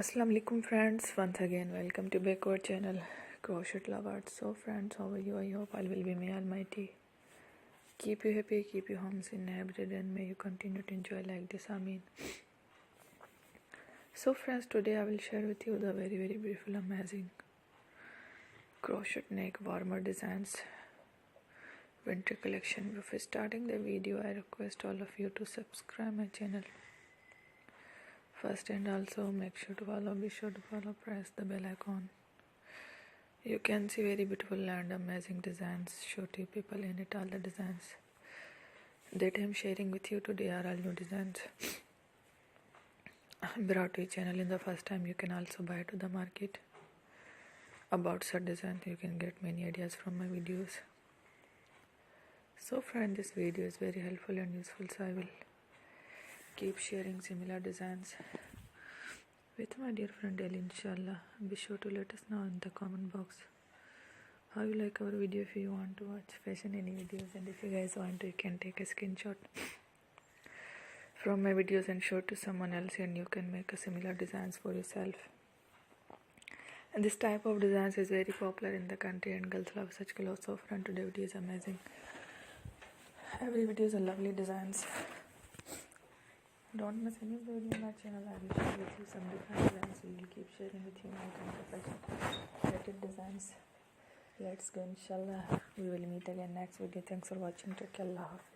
Assalamu alaikum friends, once again welcome to back our channel Crochet Lovers. So friends, how are you? I hope all will be may almighty keep you happy, keep your homes inhabited, and may you continue to enjoy like this. Amen. So friends, today I will share with you the very beautiful, amazing crochet neck warmer designs winter collection. Before starting the video, I request all of you to subscribe my channel first, and also be sure to follow, press the bell icon. You can see very beautiful and amazing designs, show to people in it. All the designs that I am sharing with you today are all new designs brought to your channel in the first time. You can also buy to the market about such designs. You can get many ideas from my videos. So friend, this video is very helpful and useful, so I will keep sharing similar designs with my dear friend daily, inshallah. Be sure to let us know in the comment box how you like our video. If you want to watch fashion any videos, and if you guys want to, you can take a screenshot from my videos and show it to someone else, and you can make a similar designs for yourself. And this type of designs is very popular in the country, and girls love such clothes. So friend, today video is amazing. Every video is a lovely designs. Don't miss any video in my channel. I will share with you some different designs. We will keep sharing with you my kind of fashion related designs. Let's go, inshallah. We will meet again next video. Thanks for watching. Take care. Allah Hafiz.